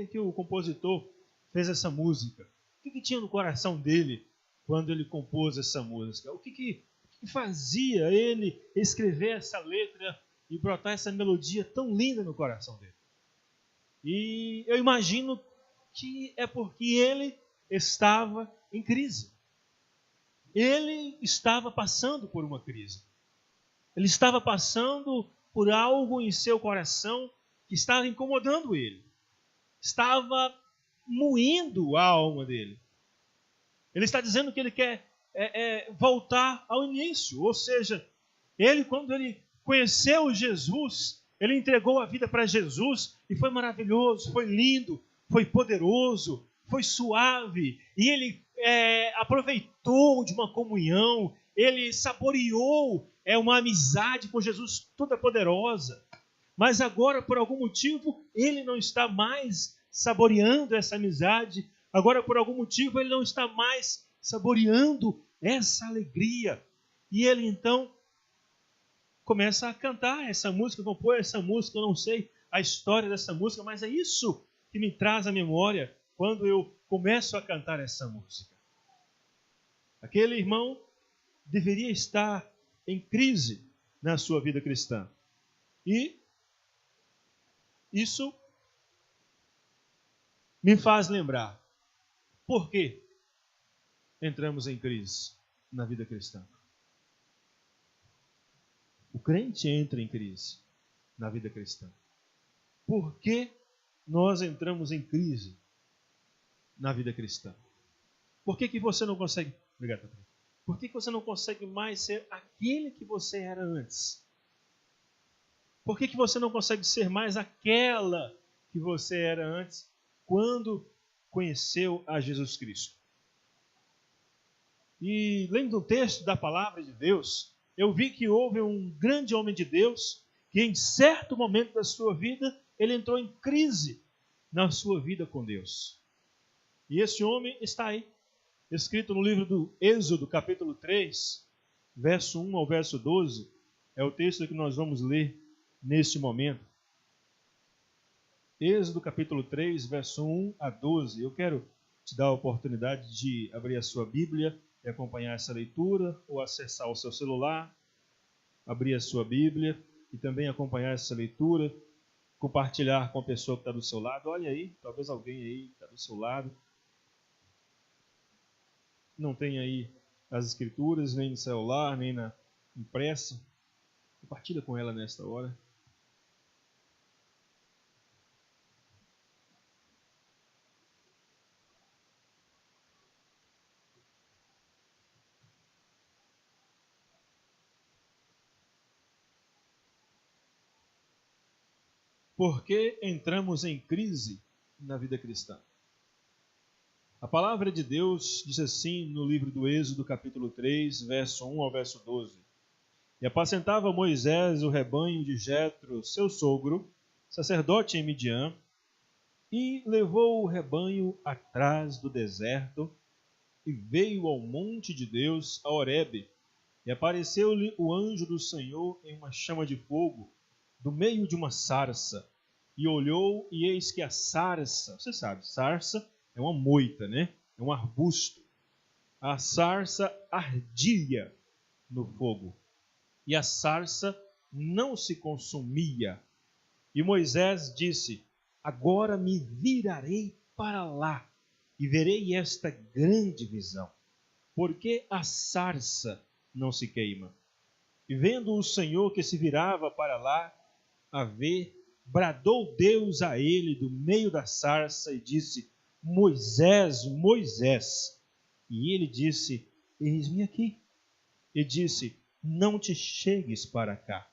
Por que o compositor fez essa música? O que tinha no coração dele quando ele compôs essa música? O que fazia ele escrever essa letra e brotar essa melodia tão linda no coração dele? E eu imagino que é porque ele estava em crise. Ele estava passando por uma crise. Ele estava passando por algo em seu coração que estava incomodando ele. Estava moendo a alma dele. Ele está dizendo que ele quer voltar ao início. Ou seja, quando ele conheceu Jesus, ele entregou a vida para Jesus e foi maravilhoso, foi lindo, foi poderoso, foi suave. E ele aproveitou de uma comunhão, ele saboreou uma amizade com Jesus toda poderosa. Mas agora, por algum motivo, ele não está mais saboreando essa amizade. Agora, por algum motivo, ele não está mais saboreando essa alegria. E ele, então, começa a cantar essa música, compõe essa música. Eu não sei a história dessa música, mas é isso que me traz à memória quando eu começo a cantar essa música. Aquele irmão deveria estar em crise na sua vida cristã. E isso me faz lembrar por que entramos em crise na vida cristã. O crente entra em crise na vida cristã. Por que nós entramos em crise na vida cristã? Por que você não consegue... Obrigado, Patrícia. Por que você não consegue mais ser aquele que você era antes? Por que você não consegue ser mais aquela que você era antes quando conheceu a Jesus Cristo? E lendo o texto da palavra de Deus, eu vi que houve um grande homem de Deus que em certo momento da sua vida, ele entrou em crise na sua vida com Deus. E esse homem está aí, escrito no livro do Êxodo, capítulo 3, verso 1 ao verso 12, é o texto que nós vamos ler neste momento. Êxodo capítulo 3, verso 1 a 12. Eu quero te dar a oportunidade de abrir a sua Bíblia e acompanhar essa leitura, ou acessar o seu celular, abrir a sua Bíblia e também acompanhar essa leitura, compartilhar com a pessoa que está do seu lado. Olha aí, talvez alguém aí está do seu lado não tem aí as escrituras, nem no celular, nem na impressa. Compartilha com ela nesta hora. Por que entramos em crise na vida cristã? A palavra de Deus diz assim no livro do Êxodo, capítulo 3, verso 1 ao verso 12. E apacentava Moisés o rebanho de Jetro, seu sogro, sacerdote em Midian, e levou o rebanho atrás do deserto, e veio ao monte de Deus, a Horebe, e apareceu-lhe o anjo do Senhor em uma chama de fogo, do meio de uma sarça, e olhou, e eis que a sarça, você sabe, sarça é uma moita, né? É um arbusto. A sarça ardia no fogo, e a sarça não se consumia. E Moisés disse: agora me virarei para lá, e verei esta grande visão. por que a sarça não se queima? E vendo o Senhor que se virava para lá a ver, bradou Deus a ele do meio da sarça e disse: Moisés, Moisés. E ele disse: Eis-me aqui. E disse: Não te chegues para cá.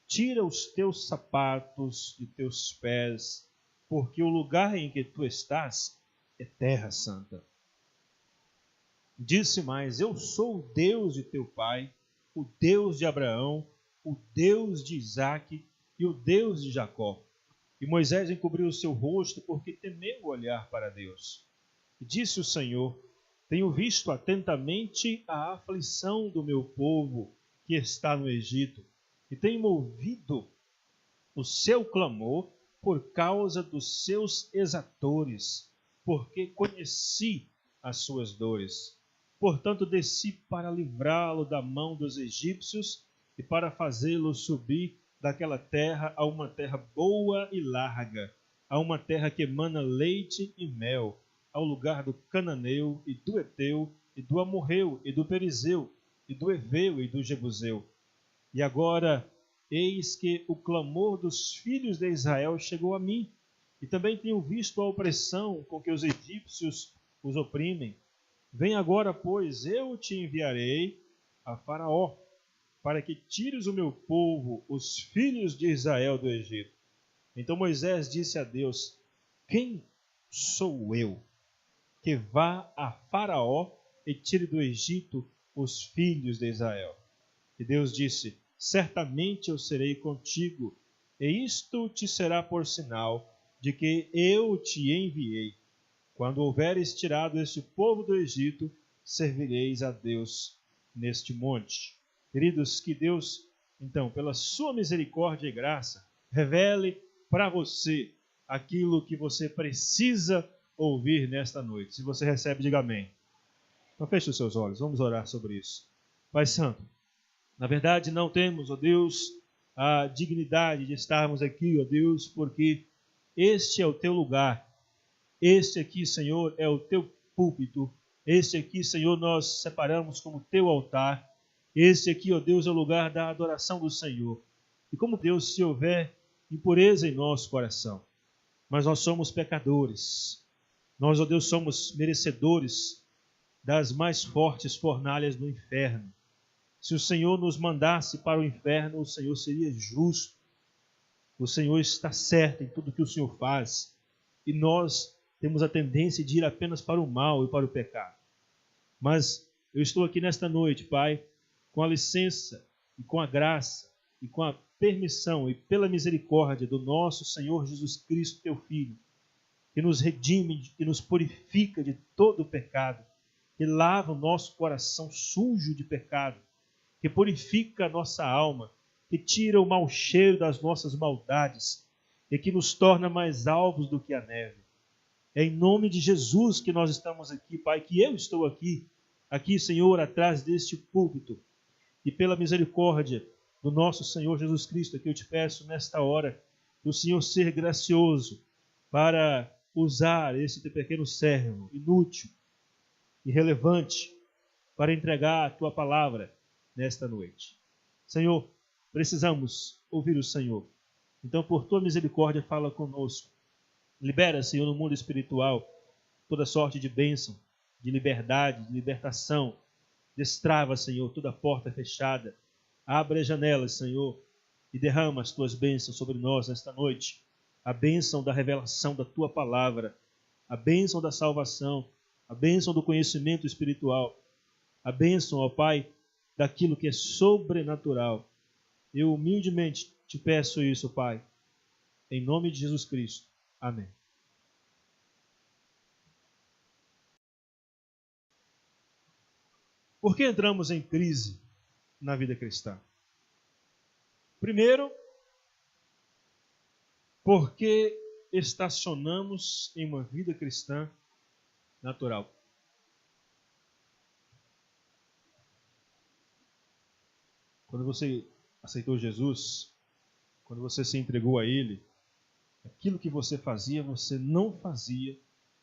Tira os teus sapatos de teus pés, porque o lugar em que tu estás é terra santa. Disse mais: Eu sou o Deus de teu pai, o Deus de Abraão, o Deus de Isaque e o Deus de Jacó. E Moisés encobriu o seu rosto, porque temeu olhar para Deus. E disse o Senhor: Tenho visto atentamente a aflição do meu povo que está no Egito, e tenho ouvido o seu clamor por causa dos seus exatores, porque conheci as suas dores. Portanto, desci para livrá-lo da mão dos egípcios e para fazê-lo subir daquela terra a uma terra boa e larga, a uma terra que emana leite e mel, ao lugar do cananeu e do Eteu e do Amorreu e do Perizeu e do Eveu e do Jebuseu. E agora, eis que o clamor dos filhos de Israel chegou a mim, e também tenho visto a opressão com que os egípcios os oprimem. Vem agora, pois, eu te enviarei a Faraó, para que tires o meu povo, os filhos de Israel, do Egito. Então Moisés disse a Deus: Quem sou eu que vá a Faraó e tire do Egito os filhos de Israel? E Deus disse: Certamente eu serei contigo, e isto te será por sinal de que eu te enviei. Quando houveres tirado este povo do Egito, servireis a Deus neste monte. Queridos, que Deus, então, pela sua misericórdia e graça, revele para você aquilo que você precisa ouvir nesta noite. Se você recebe, diga amém. Então feche os seus olhos, vamos orar sobre isso. Pai Santo, na verdade não temos, ó Deus, a dignidade de estarmos aqui, ó Deus, porque este é o teu lugar. Este aqui, Senhor, é o teu púlpito. Este aqui, Senhor, nós separamos como teu altar. Este aqui, ó Deus, é o lugar da adoração do Senhor. E como, Deus, se houver impureza em nosso coração, mas nós somos pecadores. Nós, ó Deus, somos merecedores das mais fortes fornalhas do inferno. Se o Senhor nos mandasse para o inferno, o Senhor seria justo. O Senhor está certo em tudo que o Senhor faz. E nós temos a tendência de ir apenas para o mal e para o pecado. Mas eu estou aqui nesta noite, Pai, com a licença e com a graça e com a permissão e pela misericórdia do nosso Senhor Jesus Cristo, teu Filho, que nos redime e nos purifica de todo o pecado, que lava o nosso coração sujo de pecado, que purifica a nossa alma, que tira o mau cheiro das nossas maldades e que nos torna mais alvos do que a neve. É em nome de Jesus que nós estamos aqui, Pai, que eu estou aqui, Senhor, atrás deste púlpito. E pela misericórdia do nosso Senhor Jesus Cristo, que eu te peço nesta hora, do Senhor ser gracioso para usar esse teu pequeno servo, inútil, irrelevante, para entregar a tua palavra nesta noite. Senhor, precisamos ouvir o Senhor. Então, por tua misericórdia, fala conosco. Libera, Senhor, no mundo espiritual toda sorte de bênção, de liberdade, de libertação. Destrava, Senhor, toda porta fechada. Abre as janelas, Senhor, e derrama as tuas bênçãos sobre nós nesta noite. A bênção da revelação da tua palavra, a bênção da salvação, a bênção do conhecimento espiritual, a bênção, ó Pai, daquilo que é sobrenatural. Eu humildemente te peço isso, Pai, em nome de Jesus Cristo. Amém. Por que entramos em crise na vida cristã? Primeiro, porque estacionamos em uma vida cristã natural. Quando você aceitou Jesus, quando você se entregou a Ele, aquilo que você não fazia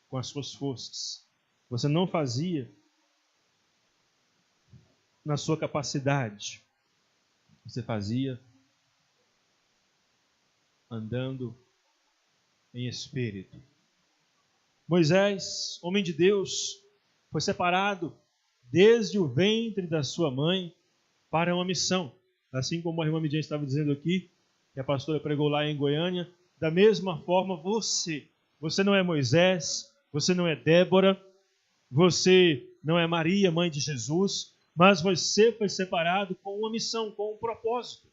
com as suas forças. Você não fazia na sua capacidade. Você fazia andando em espírito. Moisés, homem de Deus, foi separado desde o ventre da sua mãe para uma missão. Assim como a irmã Midian estava dizendo aqui, que a pastora pregou lá em Goiânia, da mesma forma você não é Moisés, você não é Débora, você não é Maria, mãe de Jesus, mas você foi separado com uma missão, com um propósito.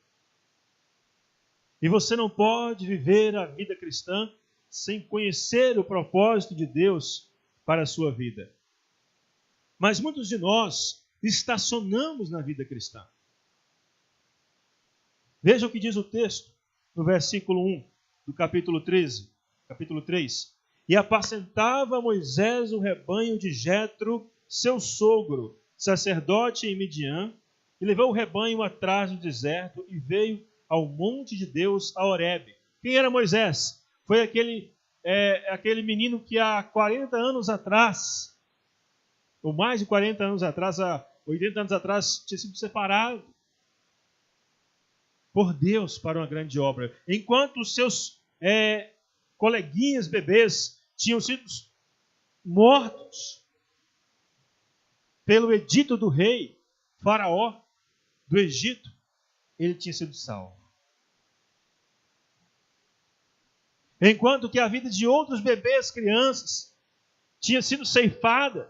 E você não pode viver a vida cristã sem conhecer o propósito de Deus para a sua vida. Mas muitos de nós estacionamos na vida cristã. Veja o que diz o texto no versículo 1 do capítulo 13, capítulo 3. E apacentava Moisés o rebanho de Jetro, seu sogro, sacerdote em Midian, e levou o rebanho atrás do deserto e veio ao monte de Deus, a Horebe. Quem era Moisés? Foi aquele menino que há 40 anos atrás, ou mais de 40 anos atrás, há 80 anos atrás, tinha sido separado por Deus para uma grande obra. Enquanto os seus coleguinhas bebês tinham sido mortos pelo edito do rei Faraó do Egito, ele tinha sido salvo. Enquanto que a vida de outros bebês, crianças, tinha sido ceifada,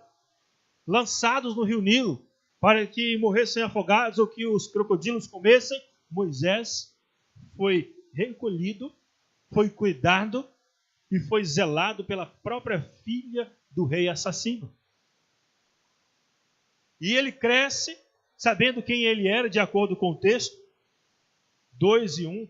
lançados no rio Nilo, para que morressem afogados ou que os crocodilos comessem, Moisés foi recolhido, foi cuidado e foi zelado pela própria filha do rei assassino. E ele cresce sabendo quem ele era, de acordo com o texto,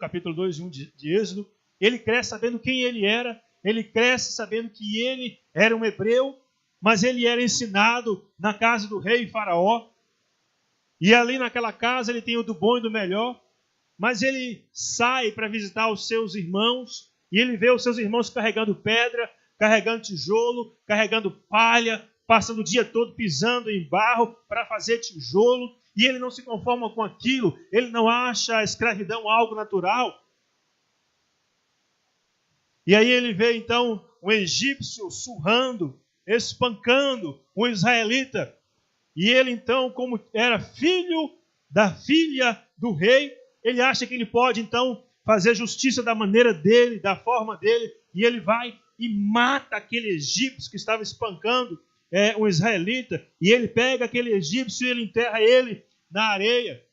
capítulo 2 e 1 de Êxodo. Ele cresce sabendo quem ele era, ele cresce sabendo que ele era um hebreu, mas ele era ensinado na casa do rei Faraó. E ali naquela casa ele tem o do bom e do melhor, mas ele sai para visitar os seus irmãos, e ele vê os seus irmãos carregando pedra, carregando tijolo, carregando palha, passando o dia todo pisando em barro para fazer tijolo, e ele não se conforma com aquilo, ele não acha a escravidão algo natural. E aí ele vê então um egípcio surrando, espancando um israelita, e ele então, como era filho da filha do rei, ele acha que ele pode então fazer justiça da maneira dele, da forma dele, e ele vai e mata aquele egípcio que estava espancando um israelita, e ele pega aquele egípcio e ele enterra ele na areia.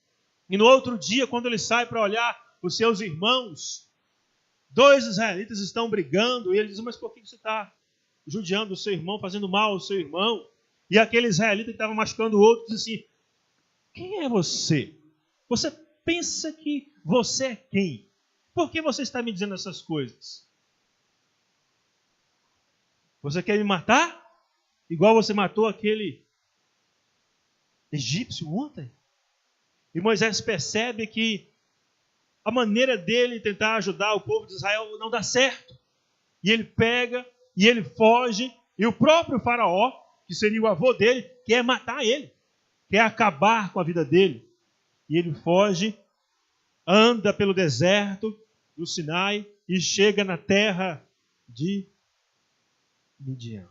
E no outro dia, quando ele sai para olhar os seus irmãos, 2 israelitas estão brigando, e ele diz: mas por que você está judiando o seu irmão, fazendo mal ao seu irmão? E aquele israelita que estava machucando o outro diz assim: quem é você? Você pensa que você é quem? Por que você está me dizendo essas coisas? Você quer me matar? Igual você matou aquele egípcio ontem? E Moisés percebe que a maneira dele tentar ajudar o povo de Israel não dá certo. E ele pega e ele foge, e o próprio Faraó, que seria o avô dele, quer matar ele, quer acabar com a vida dele. E ele foge, anda pelo deserto do Sinai e chega na terra de Midian.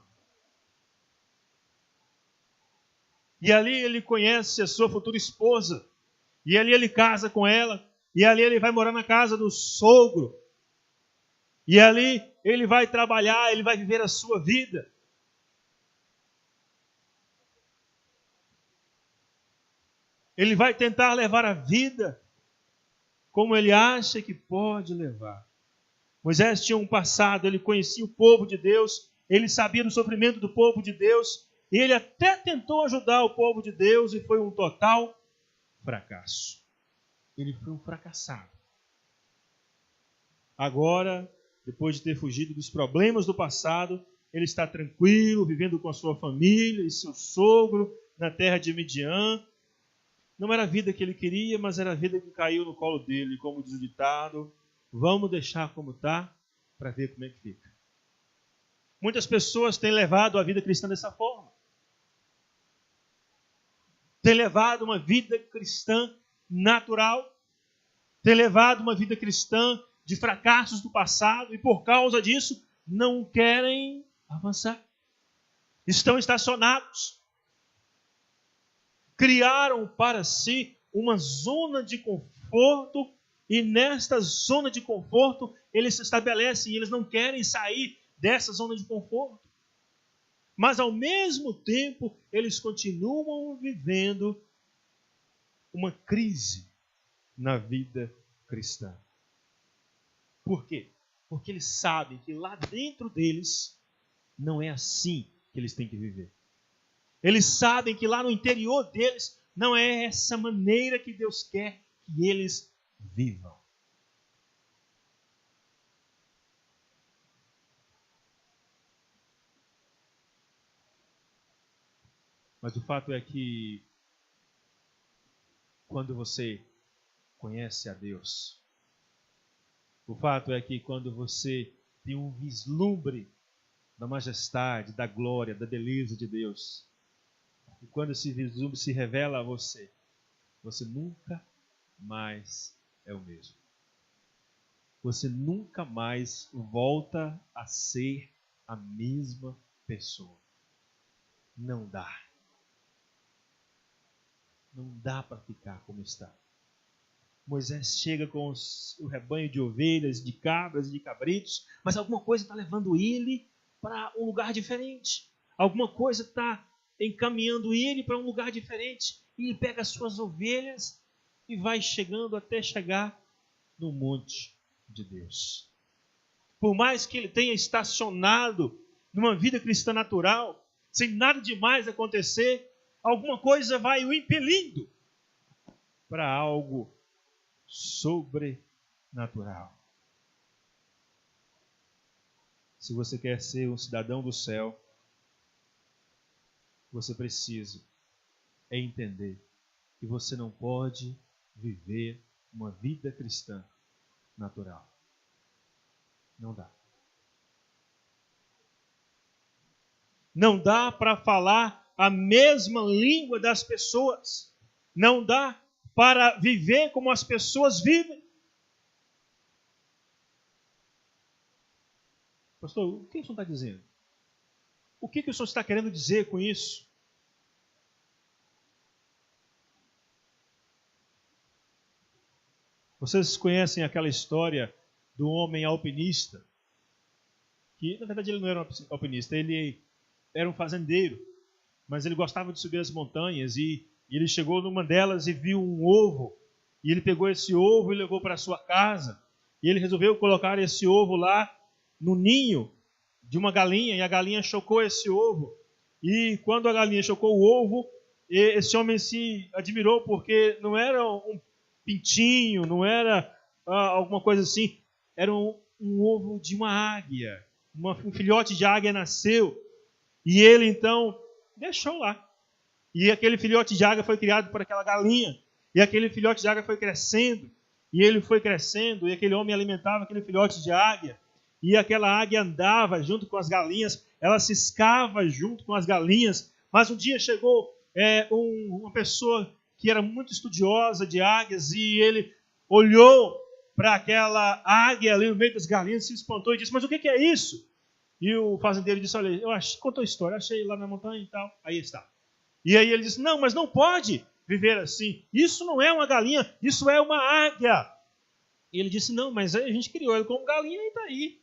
E ali ele conhece a sua futura esposa, e ali ele casa com ela, e ali ele vai morar na casa do sogro, e ali ele vai trabalhar, ele vai viver a sua vida. Ele vai tentar levar a vida como ele acha que pode levar. Moisés tinha um passado, ele conhecia o povo de Deus, ele sabia do sofrimento do povo de Deus, e ele até tentou ajudar o povo de Deus e foi um total fracasso. Ele foi um fracassado. Agora, depois de ter fugido dos problemas do passado, ele está tranquilo, vivendo com a sua família e seu sogro na terra de Midian. Não era a vida que ele queria, mas era a vida que caiu no colo dele, como diz o ditado: vamos deixar como está para ver como é que fica. Muitas pessoas têm levado a vida cristã dessa forma. tem levado uma vida cristã natural, tem levado uma vida cristã de fracassos do passado e por causa disso não querem avançar. Estão estacionados. Criaram para si uma zona de conforto e nesta zona de conforto eles se estabelecem e eles não querem sair dessa zona de conforto. Mas ao mesmo tempo eles continuam vivendo uma crise na vida cristã. Por quê? Porque eles sabem que lá dentro deles não é assim que eles têm que viver. Eles sabem que lá no interior deles não é essa maneira que Deus quer que eles vivam. Mas o fato é que quando você conhece a Deus, o fato é que quando você tem um vislumbre da majestade, da glória, da beleza de Deus, e quando esse vislumbre se revela a você, você nunca mais é o mesmo. Você nunca mais volta a ser a mesma pessoa. Não dá. Não dá para ficar como está. Moisés chega com o rebanho de ovelhas, de cabras e de cabritos, mas alguma coisa está levando ele para um lugar diferente. Alguma coisa está encaminhando ele para um lugar diferente. E ele pega as suas ovelhas e vai chegando até chegar no monte de Deus. Por mais que ele tenha estacionado numa vida cristã natural, sem nada demais acontecer, alguma coisa vai o impelindo para algo sobrenatural. Se você quer ser um cidadão do céu, você precisa entender que você não pode viver uma vida cristã natural. Não dá. Não dá para falar a mesma língua das pessoas. Não dá para viver como as pessoas vivem. Pastor, o que o senhor está dizendo? O que o senhor está querendo dizer com isso? Vocês conhecem aquela história do homem alpinista? Que, na verdade, ele não era um alpinista, ele era um fazendeiro. Mas ele gostava de subir as montanhas e ele chegou numa delas e viu um ovo. E ele pegou esse ovo e levou para a sua casa. E ele resolveu colocar esse ovo lá no ninho de uma galinha. E a galinha chocou esse ovo. E quando a galinha chocou o ovo, esse homem se admirou porque não era um pintinho, não era alguma coisa assim. Era um ovo de uma águia. Um filhote de águia nasceu. E ele então deixou lá. E aquele filhote de águia foi criado por aquela galinha. E aquele filhote de águia foi crescendo. E ele foi crescendo. E aquele homem alimentava aquele filhote de águia. E aquela águia andava junto com as galinhas. Ela ciscava junto com as galinhas. Mas um dia chegou uma pessoa que era muito estudiosa de águias. E ele olhou para aquela águia ali no meio das galinhas. Se espantou e disse: mas o que é isso? E o fazendeiro disse: olha, contou a história. Achei lá na montanha e tal. Aí está. E aí ele disse: não, mas não pode viver assim. Isso não é uma galinha, isso é uma águia. E ele disse: não, mas a gente criou ele como galinha e está aí.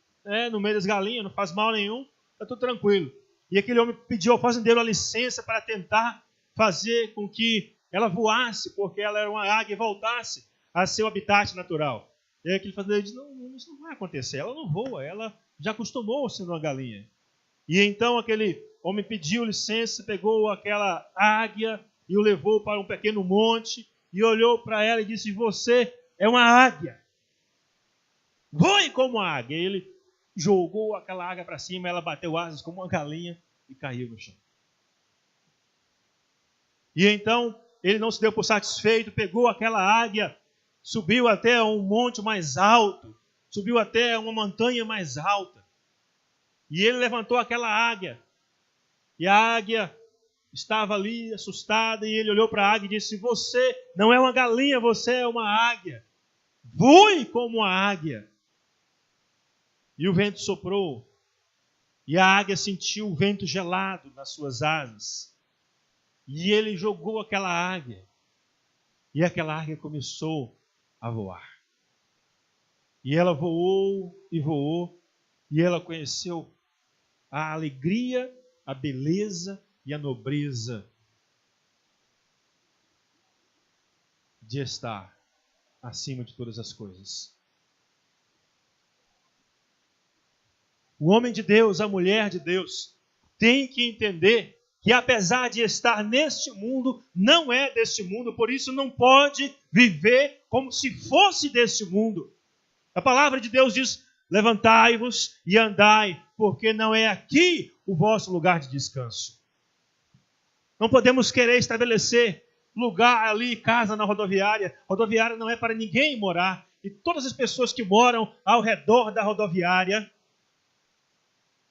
No meio das galinhas, não faz mal nenhum, está tudo tranquilo. E aquele homem pediu ao fazendeiro a licença para tentar fazer com que ela voasse, porque ela era uma águia e voltasse a seu habitat natural. E aí aquele fazendeiro disse: não, isso não vai acontecer, ela não voa, ela já acostumou sendo uma galinha. E então aquele homem pediu licença, pegou aquela águia e o levou para um pequeno monte e olhou para ela e disse: você é uma águia. Voe como uma águia. E ele jogou aquela águia para cima, ela bateu asas como uma galinha e caiu no chão. E então ele não se deu por satisfeito, pegou aquela águia, subiu até um monte mais alto, subiu até uma montanha mais alta. E ele levantou aquela águia. E a águia estava ali assustada e ele olhou para a águia e disse: você não é uma galinha, você é uma águia. Voe como uma águia. E o vento soprou e a águia sentiu o vento gelado nas suas asas. E ele jogou aquela águia e aquela águia começou a voar. E ela voou e voou e ela conheceu a alegria, a beleza e a nobreza de estar acima de todas as coisas. O homem de Deus, a mulher de Deus, tem que entender que apesar de estar neste mundo, não é deste mundo, por isso não pode viver como se fosse deste mundo. A palavra de Deus diz: levantai-vos e andai, porque não é aqui o vosso lugar de descanso. Não podemos querer estabelecer lugar ali, casa na rodoviária. Rodoviária não é para ninguém morar. E todas as pessoas que moram ao redor da rodoviária,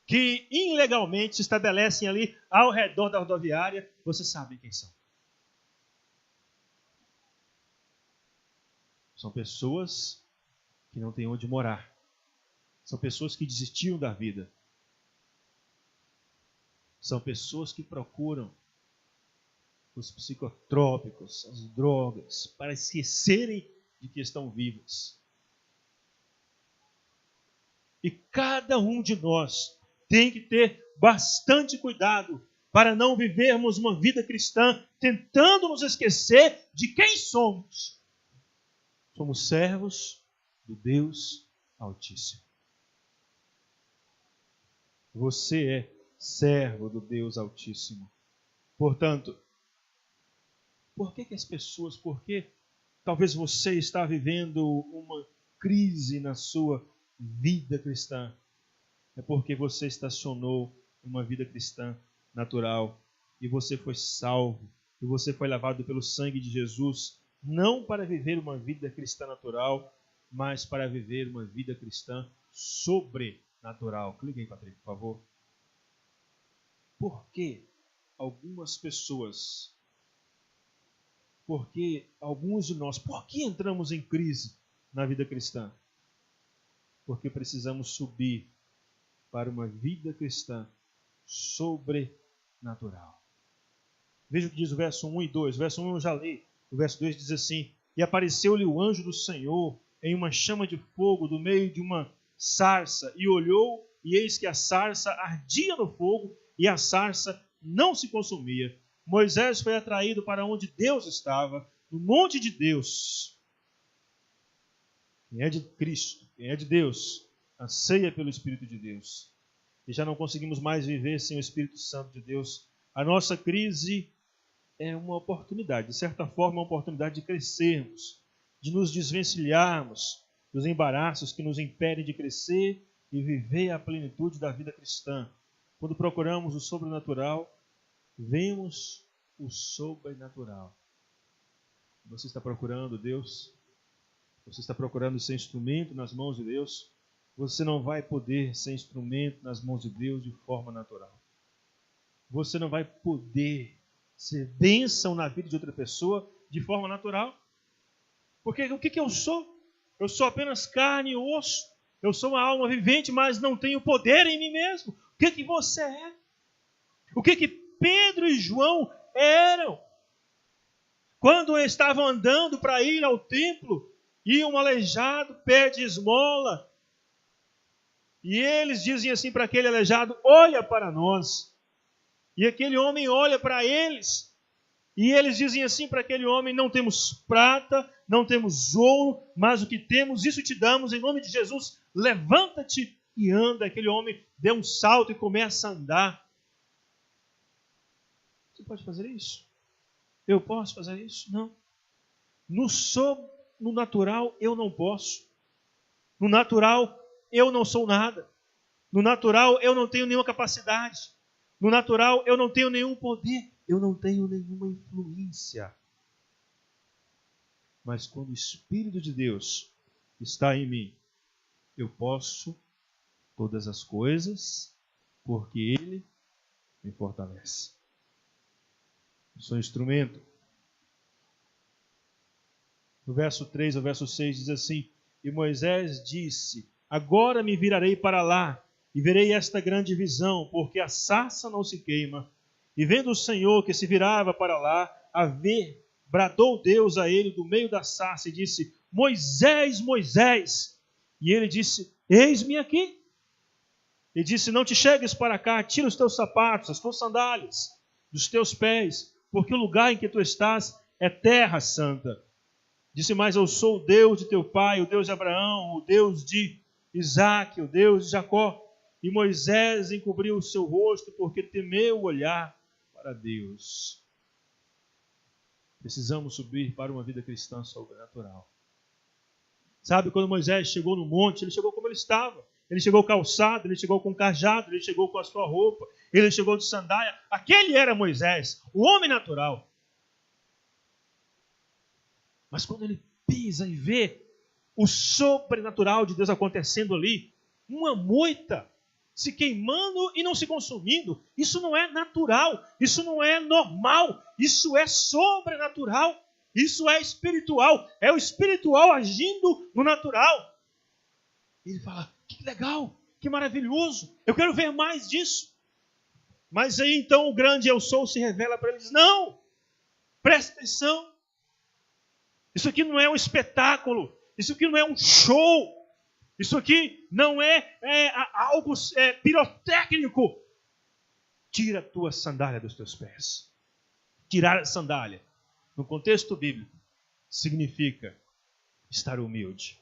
que ilegalmente se estabelecem ali ao redor da rodoviária, vocês sabem quem são. São pessoas que não têm onde morar. São pessoas que desistiram da vida. São pessoas que procuram os psicotrópicos, as drogas, para esquecerem de que estão vivas. E cada um de nós tem que ter bastante cuidado para não vivermos uma vida cristã tentando nos esquecer de quem somos. Somos servos do Deus Altíssimo. Você é servo do Deus Altíssimo. Portanto, por que as pessoas, talvez você está vivendo uma crise na sua vida cristã? É porque você estacionou uma vida cristã natural e você foi salvo e você foi lavado pelo sangue de Jesus, não para viver uma vida cristã natural, mas para viver uma vida cristã sobrenatural. Clique aí, Patrick, por favor. Por que algumas pessoas, por que alguns de nós, por que entramos em crise na vida cristã? Porque precisamos subir para uma vida cristã sobrenatural. Veja o que diz o verso 1 e 2. O verso 1 eu já li. O verso 2 diz assim: e apareceu-lhe o anjo do Senhor em uma chama de fogo do meio de uma sarça, e olhou, e eis que a sarça ardia no fogo, e a sarça não se consumia. Moisés foi atraído para onde Deus estava, no monte de Deus. Quem é de Cristo, quem é de Deus, anseia pelo Espírito de Deus. E já não conseguimos mais viver sem o Espírito Santo de Deus. A nossa crise é uma oportunidade, de certa forma, uma oportunidade de crescermos, de nos desvencilharmos dos embaraços que nos impedem de crescer e viver a plenitude da vida cristã. Quando procuramos o sobrenatural, vemos o sobrenatural. Você está procurando Deus? Você está procurando ser instrumento nas mãos de Deus? Você não vai poder ser instrumento nas mãos de Deus de forma natural. Você não vai poder ser bênção na vida de outra pessoa de forma natural. Porque o que eu sou? Eu sou apenas carne e osso. Eu sou uma alma vivente, mas não tenho poder em mim mesmo. O que você é? O que Pedro e João eram? Quando estavam andando para ir ao templo, e um aleijado pede esmola, e eles dizem assim para aquele aleijado: olha para nós. E aquele homem olha para eles, e eles dizem assim para aquele homem: não temos prata, não temos ouro, mas o que temos, isso te damos, em nome de Jesus, levanta-te e anda. Aquele homem deu um salto e começa a andar. Você pode fazer isso? Eu posso fazer isso? Não. No natural eu não posso. No natural eu não sou nada. No natural eu não tenho nenhuma capacidade. No natural eu não tenho nenhum poder. Eu não tenho nenhuma influência. Mas quando o Espírito de Deus está em mim, eu posso todas as coisas, porque Ele me fortalece. Eu sou instrumento. No verso 3 ao verso 6 diz assim: E Moisés disse: Agora me virarei para lá, e verei esta grande visão, porque a sarça não se queima. E vendo o Senhor que se virava para lá, a ver, bradou Deus a ele do meio da sarça e disse: Moisés, Moisés! E ele disse: Eis-me aqui. E disse: Não te chegues para cá, tira os teus sapatos, as tuas sandálias dos teus pés, porque o lugar em que tu estás é terra santa. Disse mais: Eu sou o Deus de teu pai, o Deus de Abraão, o Deus de Isaque, o Deus de Jacó. E Moisés encobriu o seu rosto porque temeu olhar para Deus. Precisamos subir para uma vida cristã sobrenatural. Sabe, quando Moisés chegou no monte, ele chegou como ele estava. Ele chegou calçado, ele chegou com cajado, ele chegou com a sua roupa, ele chegou de sandália. Aquele era Moisés, o homem natural. Mas quando ele pisa e vê o sobrenatural de Deus acontecendo ali, uma moita se queimando e não se consumindo, isso não é natural, isso não é normal, isso é sobrenatural, isso é espiritual, é o espiritual agindo no natural. Ele fala: que legal, que maravilhoso, eu quero ver mais disso. Mas aí então o grande eu sou se revela para ele e diz: não, presta atenção. Isso aqui não é um espetáculo. Isso aqui não é um show. Isso aqui não é algo pirotécnico. Tira a tua sandália dos teus pés. Tirar a sandália, no contexto bíblico, significa estar humilde.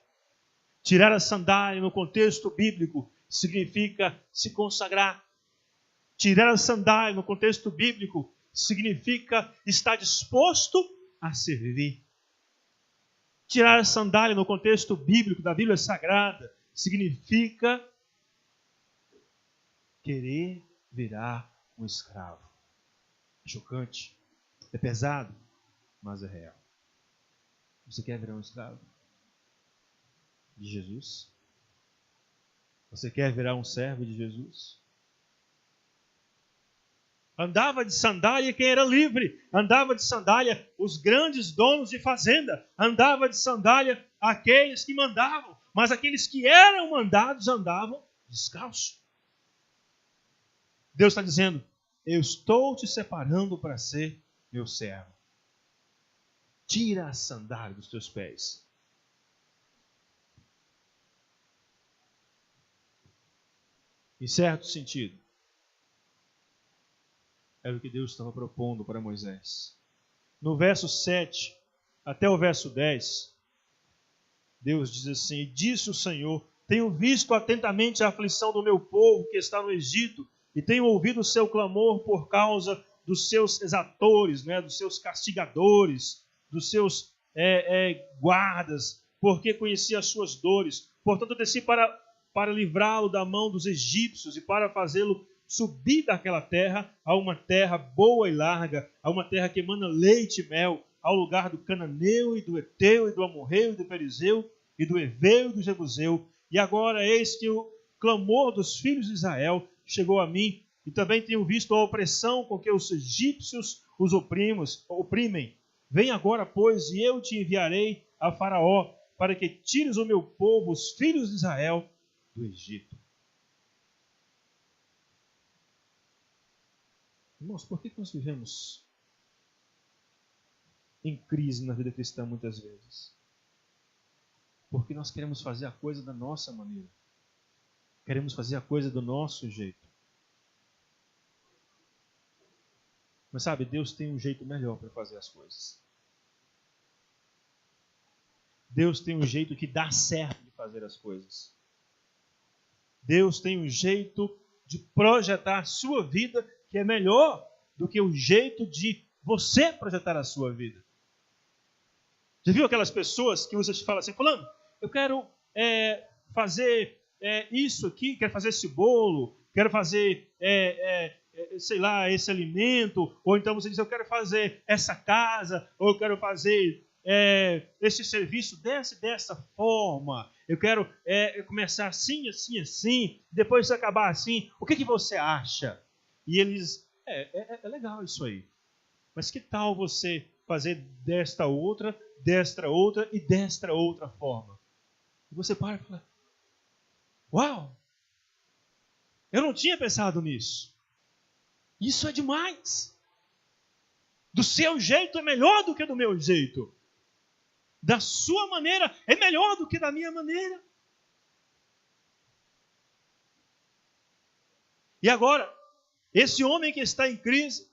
Tirar a sandália, no contexto bíblico, significa se consagrar. Tirar a sandália, no contexto bíblico, significa estar disposto a servir. Tirar a sandália no contexto bíblico da Bíblia Sagrada significa querer virar um escravo. É chocante, é pesado, mas é real. Você quer virar um escravo de Jesus? Você quer virar um servo de Jesus? Andava de sandália quem era livre. Andava de sandália os grandes donos de fazenda. Andava de sandália aqueles que mandavam. Mas aqueles que eram mandados andavam descalços. Deus está dizendo: eu estou te separando para ser meu servo. Tira a sandália dos teus pés. Em certo sentido, era o que Deus estava propondo para Moisés. No verso 7 até o verso 10, Deus diz assim: disse o Senhor: tenho visto atentamente a aflição do meu povo que está no Egito, e tenho ouvido o seu clamor por causa dos seus exatores, dos seus castigadores, dos seus guardas, porque conheci as suas dores. Portanto, eu desci para livrá-lo da mão dos egípcios e para fazê-lo subir daquela terra a uma terra boa e larga, a uma terra que emana leite e mel, ao lugar do cananeu e do eteu e do amorreu e do perizeu e do heveu e do jebuseu. E agora eis que o clamor dos filhos de Israel chegou a mim, e também tenho visto a opressão com que os egípcios os oprimem. Vem agora, pois, e eu te enviarei a Faraó, para que tires o meu povo, os filhos de Israel, do Egito. Irmãos, por que nós vivemos em crise na vida cristã muitas vezes? Porque nós queremos fazer a coisa da nossa maneira. Queremos fazer a coisa do nosso jeito. Mas sabe, Deus tem um jeito melhor para fazer as coisas. Deus tem um jeito que dá certo de fazer as coisas. Deus tem um jeito de projetar a sua vida que é melhor do que o jeito de você projetar a sua vida. Já viu aquelas pessoas que você fala assim: fulano, eu quero fazer isso aqui, quero fazer esse bolo, quero fazer, sei lá, esse alimento, ou então você diz: eu quero fazer essa casa, ou eu quero fazer esse serviço dessa forma, eu quero começar assim, assim, assim, depois acabar assim, o que você acha? E eles, é legal isso aí. mas que tal você fazer desta outra e desta outra forma? E você para e fala, uau, eu não tinha pensado nisso. Isso é demais. Do seu jeito é melhor do que do meu jeito. Da sua maneira é melhor do que da minha maneira. E agora, esse homem que está em crise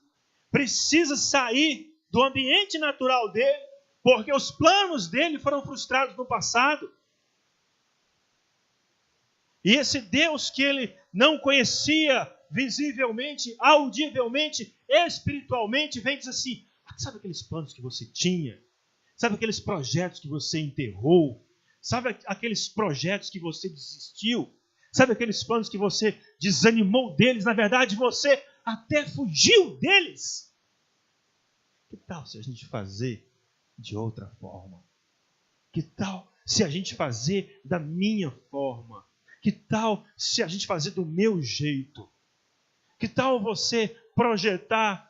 precisa sair do ambiente natural dele, porque os planos dele foram frustrados no passado. E esse Deus que ele não conhecia visivelmente, audivelmente, espiritualmente, vem dizer assim, sabe aqueles planos que você tinha? Sabe aqueles projetos que você enterrou? Sabe aqueles projetos que você desistiu? Sabe aqueles planos que você desanimou deles? Na verdade, você até fugiu deles. Que tal se a gente fazer de outra forma? Que tal se a gente fazer da minha forma? Que tal se a gente fazer do meu jeito? Que tal você projetar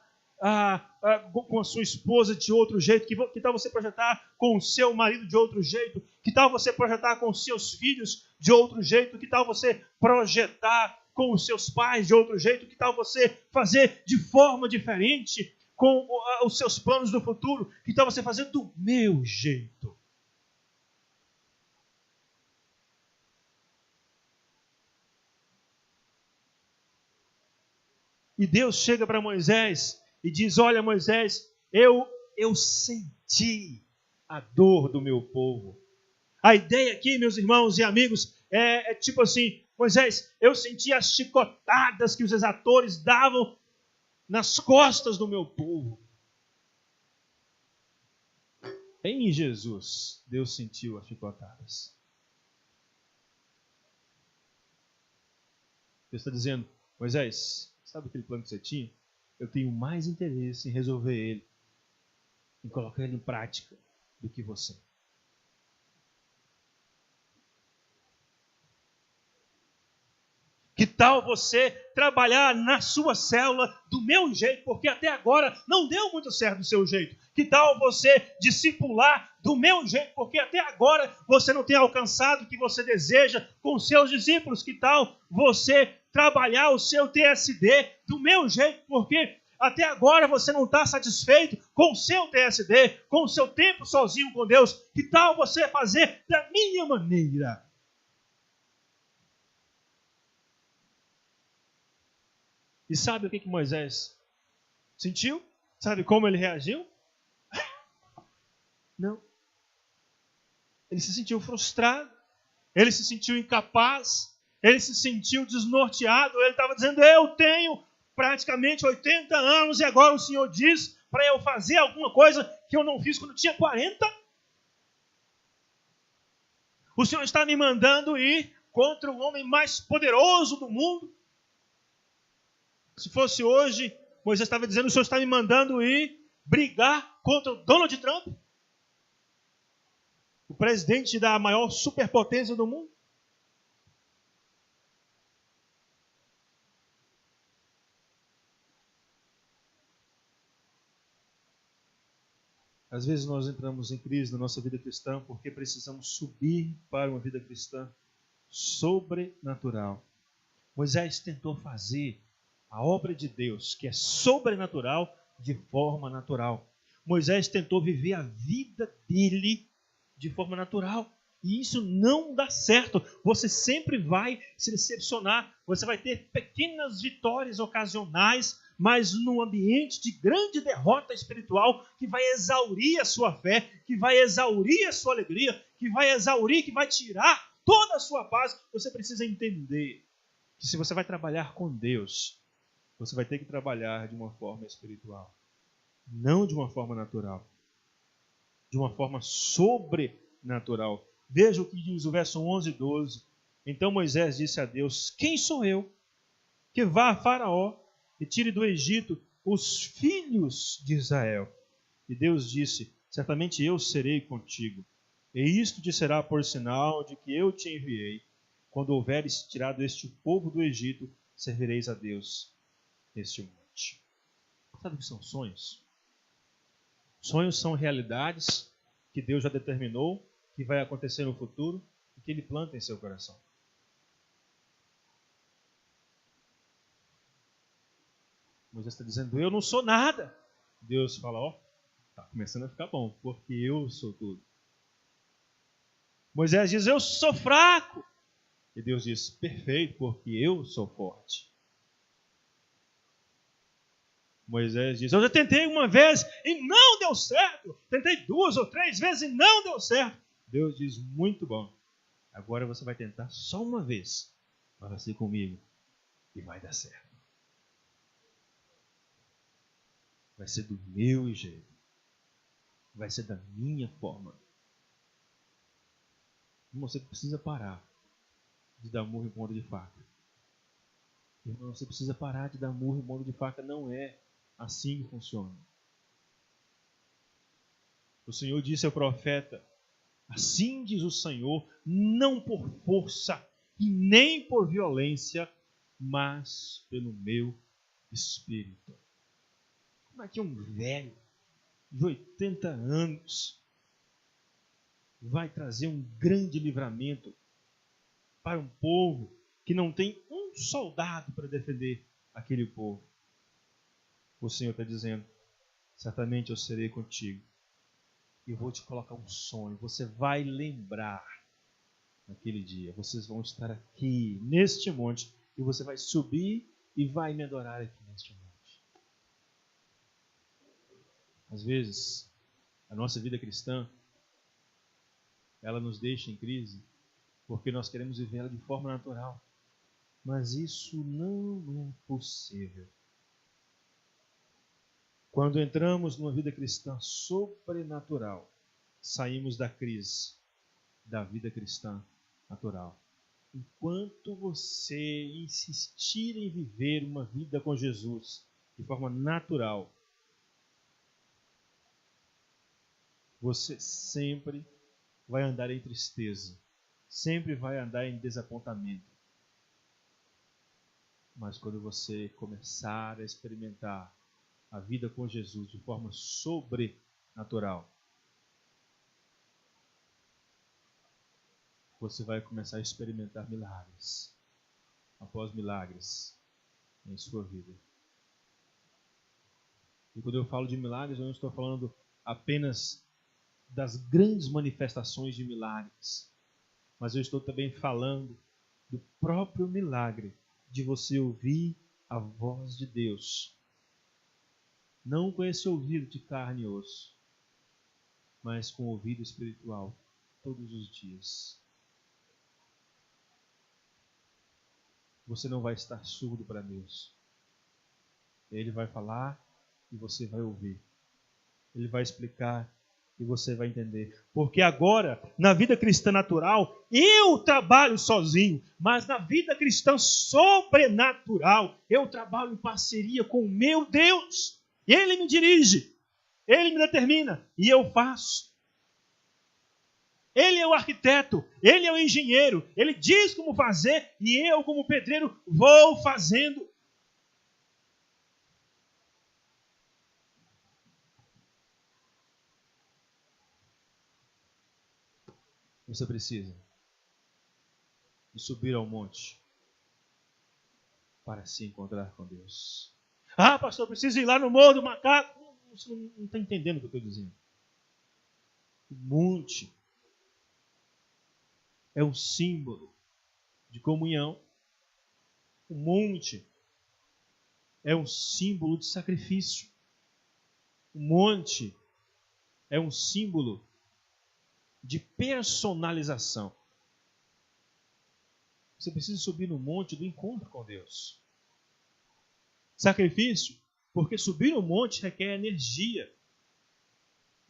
com a sua esposa de outro jeito? Que tal você projetar com o seu marido de outro jeito? Que tal você projetar com os seus filhos de outro jeito? Que tal você projetar com os seus pais de outro jeito? Que tal você fazer de forma diferente com os seus planos do futuro? Que tal você fazer do meu jeito? E Deus chega para Moisés e diz, olha Moisés, eu senti a dor do meu povo. A ideia aqui, meus irmãos e amigos, é tipo assim, Moisés, eu senti as chicotadas que os exatores davam nas costas do meu povo. Em Jesus, Deus sentiu as chicotadas. Deus está dizendo, Moisés, sabe aquele plano que você tinha? Eu tenho mais interesse em resolver ele, em colocar ele em prática, do que você. Que tal você trabalhar na sua célula do meu jeito, porque até agora não deu muito certo do seu jeito. Que tal você discipular do meu jeito, porque até agora você não tem alcançado o que você deseja com seus discípulos. Que tal você trabalhar o seu TSD do meu jeito, porque até agora você não está satisfeito com o seu TSD, com o seu tempo sozinho com Deus. Que tal você fazer da minha maneira? E sabe o que Moisés sentiu? Sabe como ele reagiu? Não. Ele se sentiu frustrado, ele se sentiu incapaz, ele se sentiu desnorteado. Ele estava dizendo, eu tenho praticamente 80 anos e agora o Senhor diz para eu fazer alguma coisa que eu não fiz quando eu tinha 40? O Senhor está me mandando ir contra o homem mais poderoso do mundo? Se fosse hoje, Moisés estava dizendo, o Senhor está me mandando ir brigar contra o Donald Trump? O presidente da maior superpotência do mundo? Às vezes nós entramos em crise na nossa vida cristã porque precisamos subir para uma vida cristã sobrenatural. Moisés tentou fazer a obra de Deus, que é sobrenatural, de forma natural. Moisés tentou viver a vida dele de forma natural. E isso não dá certo. Você sempre vai se decepcionar. Você vai ter pequenas vitórias ocasionais, mas num ambiente de grande derrota espiritual que vai exaurir a sua fé, que vai exaurir a sua alegria, que vai exaurir, que vai tirar toda a sua paz. Você precisa entender que se você vai trabalhar com Deus, você vai ter que trabalhar de uma forma espiritual, não de uma forma natural, de uma forma sobrenatural. Veja o que diz o verso 11 e 12. Então Moisés disse a Deus, quem sou eu que vá a Faraó e tire do Egito os filhos de Israel? E Deus disse, certamente eu serei contigo, e isto te será por sinal de que eu te enviei. Quando houveres tirado este povo do Egito, servireis a Deus este monte. Sabe o que são sonhos? Sonhos são realidades que Deus já determinou, que vai acontecer no futuro e que Ele planta em seu coração. Moisés está dizendo, eu não sou nada. Deus fala, ó, está começando a ficar bom, porque eu sou tudo. Moisés diz, eu sou fraco. E Deus diz, perfeito, porque eu sou forte. Moisés diz, eu já tentei uma vez e não deu certo. Tentei 2 ou 3 vezes e não deu certo. Deus diz, muito bom. Agora você vai tentar só uma vez. Vai ser comigo e vai dar certo. Vai ser do meu jeito. Vai ser da minha forma. Você precisa parar de dar murro em ponta de faca. Irmão, você precisa parar de dar murro em ponta de faca. Não é assim que funciona. O Senhor disse ao profeta, assim diz o Senhor, não por força e nem por violência, mas pelo meu Espírito. Como é que um velho de 80 anos vai trazer um grande livramento para um povo que não tem um soldado para defender aquele povo? O Senhor está dizendo, certamente eu serei contigo. E eu vou te colocar um sonho. Você vai lembrar naquele dia. Vocês vão estar aqui, neste monte. E você vai subir e vai me adorar aqui neste monte. Às vezes, a nossa vida cristã, ela nos deixa em crise porque nós queremos viver ela de forma natural. Mas isso não é possível. Quando entramos numa vida cristã sobrenatural, saímos da crise da vida cristã natural. Enquanto você insistir em viver uma vida com Jesus de forma natural, você sempre vai andar em tristeza, sempre vai andar em desapontamento. Mas quando você começar a experimentar a vida com Jesus de forma sobrenatural, você vai começar a experimentar milagres após milagres em sua vida. E quando eu falo de milagres, eu não estou falando apenas das grandes manifestações de milagres, mas eu estou também falando do próprio milagre de você ouvir a voz de Deus. Não com esse ouvido de carne e osso, mas com o ouvido espiritual todos os dias. Você não vai estar surdo para Deus. Ele vai falar e você vai ouvir. Ele vai explicar e você vai entender. Porque agora, na vida cristã natural, eu trabalho sozinho. Mas na vida cristã sobrenatural, eu trabalho em parceria com o meu Deus. Ele me dirige, Ele me determina e eu faço. Ele é o arquiteto, Ele é o engenheiro, Ele diz como fazer e eu, como pedreiro, vou fazendo. Você precisa de subir ao monte para se encontrar com Deus. Ah, pastor, eu preciso ir lá no Morro do Macaco. Você não está entendendo o que eu estou dizendo. O monte é um símbolo de comunhão. O monte é um símbolo de sacrifício. O monte é um símbolo de personalização. Você precisa subir no monte do encontro com Deus. Sacrifício, porque subir no monte requer energia.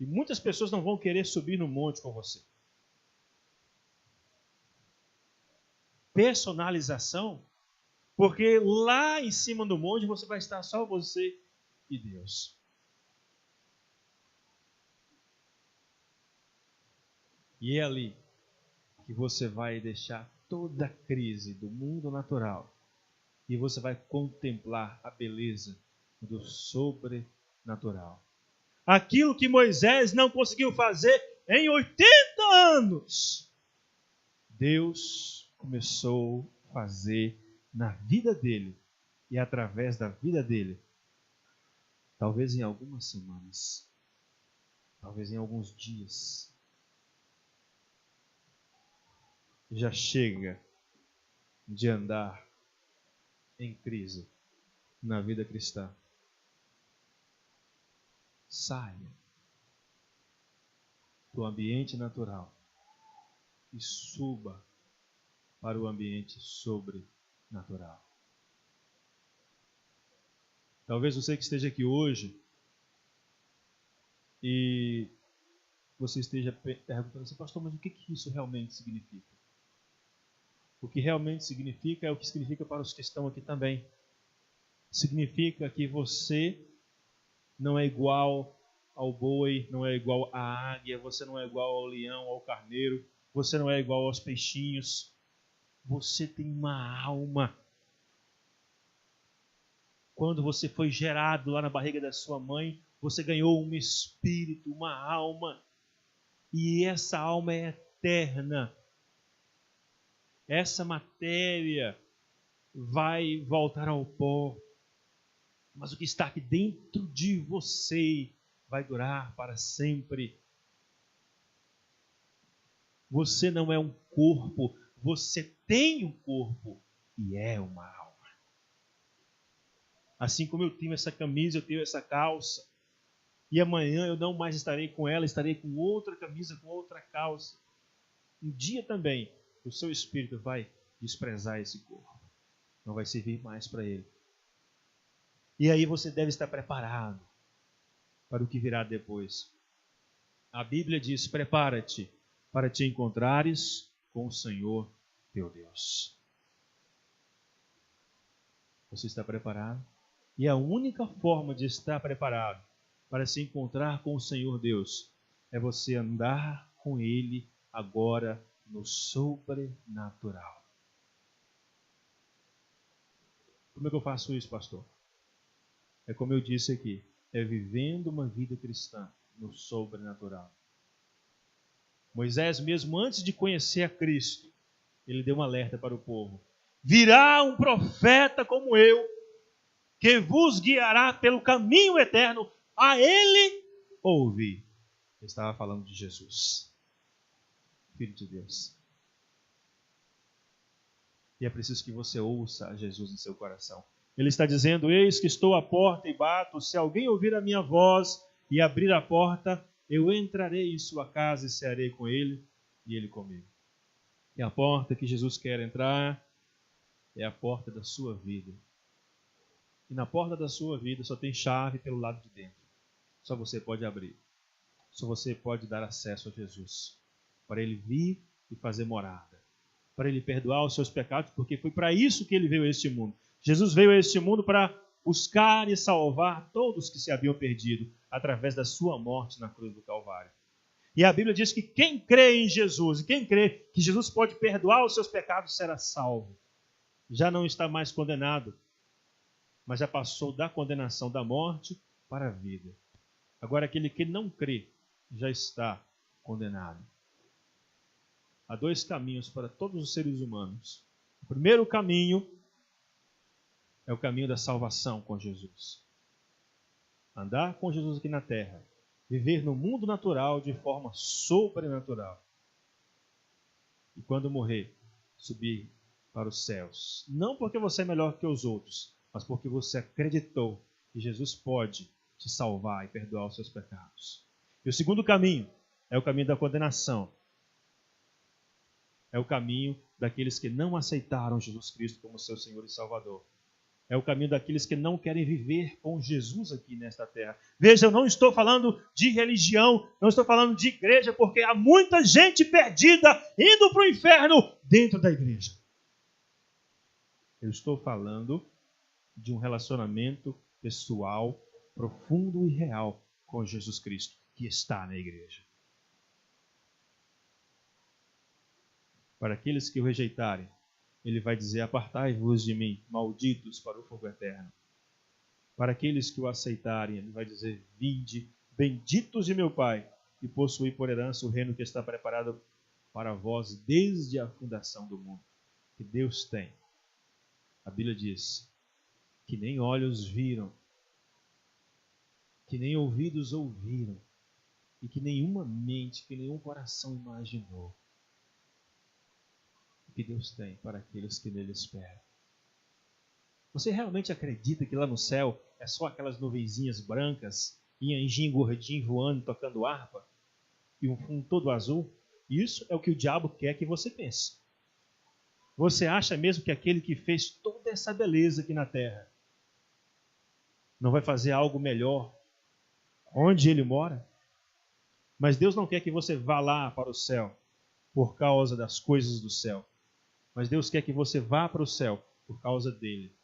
E muitas pessoas não vão querer subir no monte com você. Personalização, porque lá em cima do monte você vai estar só você e Deus. E é ali que você vai deixar toda a crise do mundo natural e você vai contemplar a beleza do sobrenatural. Aquilo que Moisés não conseguiu fazer em 80 anos, Deus começou a fazer na vida dele e através da vida dele. Talvez em algumas semanas, talvez em alguns dias. Já chega de andar em crise na vida cristã. Saia do ambiente natural e suba para o ambiente sobrenatural. Talvez você que esteja aqui hoje e você esteja perguntando assim, pastor, mas o que isso realmente significa? O que realmente significa é o que significa para os que estão aqui também. Significa que você não é igual ao boi, não é igual à águia, você não é igual ao leão, ao carneiro, você não é igual aos peixinhos. Você tem uma alma. Quando você foi gerado lá na barriga da sua mãe, você ganhou um espírito, uma alma. E essa alma é eterna. Essa matéria vai voltar ao pó. Mas o que está aqui dentro de você vai durar para sempre. Você não é um corpo, você tem um corpo e é uma alma. Assim como eu tenho essa camisa, eu tenho essa calça, e amanhã eu não mais estarei com ela, estarei com outra camisa, com outra calça. Um dia também o seu espírito vai desprezar esse corpo, não vai servir mais para ele. E aí você deve estar preparado para o que virá depois. A Bíblia diz, prepara-te para te encontrares com o Senhor teu Deus. Você está preparado? E a única forma de estar preparado para se encontrar com o Senhor Deus é você andar com Ele agora no sobrenatural. Como é que eu faço isso, pastor? É como eu disse aqui, é vivendo uma vida cristã no sobrenatural. Moisés, mesmo antes de conhecer a Cristo, ele deu um alerta para o povo. Virá um profeta como eu, que vos guiará pelo caminho eterno, a ele ouvi. Ele estava falando de Jesus, Filho de Deus. E é preciso que você ouça a Jesus em seu coração. Ele está dizendo, eis que estou à porta e bato, se alguém ouvir a minha voz e abrir a porta, eu entrarei em sua casa e cearei com ele e ele comigo. E a porta que Jesus quer entrar é a porta da sua vida. E na porta da sua vida só tem chave pelo lado de dentro. Só você pode abrir. Só você pode dar acesso a Jesus. Para ele vir e fazer morada. Para ele perdoar os seus pecados, porque foi para isso que ele veio a este mundo. Jesus veio a este mundo para buscar e salvar todos que se haviam perdido através da sua morte na cruz do Calvário. E a Bíblia diz que quem crê em Jesus, e quem crê que Jesus pode perdoar os seus pecados, será salvo. Já não está mais condenado, mas já passou da condenação da morte para a vida. Agora, aquele que não crê já está condenado. Há dois caminhos para todos os seres humanos. O primeiro caminho é o caminho da salvação com Jesus. Andar com Jesus aqui na terra. Viver no mundo natural de forma sobrenatural. E quando morrer, subir para os céus. Não porque você é melhor que os outros, mas porque você acreditou que Jesus pode te salvar e perdoar os seus pecados. E o segundo caminho é o caminho da condenação. É o caminho daqueles que não aceitaram Jesus Cristo como seu Senhor e Salvador. É o caminho daqueles que não querem viver com Jesus aqui nesta terra. Veja, eu não estou falando de religião, não estou falando de igreja, porque há muita gente perdida indo para o inferno dentro da igreja. Eu estou falando de um relacionamento pessoal, profundo e real com Jesus Cristo, que está na igreja. Para aqueles que o rejeitarem, ele vai dizer, apartai-vos de mim, malditos para o fogo eterno. Para aqueles que o aceitarem, ele vai dizer, vinde, benditos de meu Pai, e possuí por herança o reino que está preparado para vós desde a fundação do mundo. Que Deus tem. A Bíblia diz que nem olhos viram, que nem ouvidos ouviram, e que nenhuma mente, que nenhum coração imaginou o que Deus tem para aqueles que nele esperam. Você realmente acredita que lá no céu é só aquelas nuvenzinhas brancas e anjinho gordinho voando, tocando harpa, e um fundo todo azul? Isso é o que o diabo quer que você pense. Você acha mesmo que aquele que fez toda essa beleza aqui na terra não vai fazer algo melhor onde ele mora? Mas Deus não quer que você vá lá para o céu por causa das coisas do céu. Mas Deus quer que você vá para o céu por causa dele.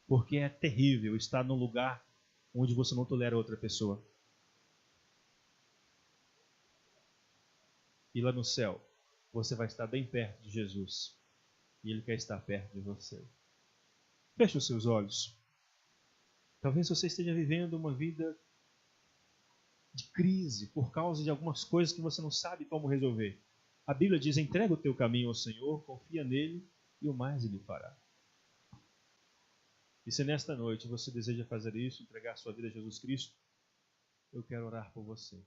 Porque é terrível estar num lugar onde você não tolera outra pessoa. E lá no céu, você vai estar bem perto de Jesus. E Ele quer estar perto de você. Feche os seus olhos. Talvez você esteja vivendo uma vida de crise por causa de algumas coisas que você não sabe como resolver. A Bíblia diz: entrega o teu caminho ao Senhor, confia nele e o mais Ele fará. E se nesta noite você deseja fazer isso, entregar sua vida a Jesus Cristo, eu quero orar por você.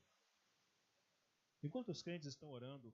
Enquanto os crentes estão orando,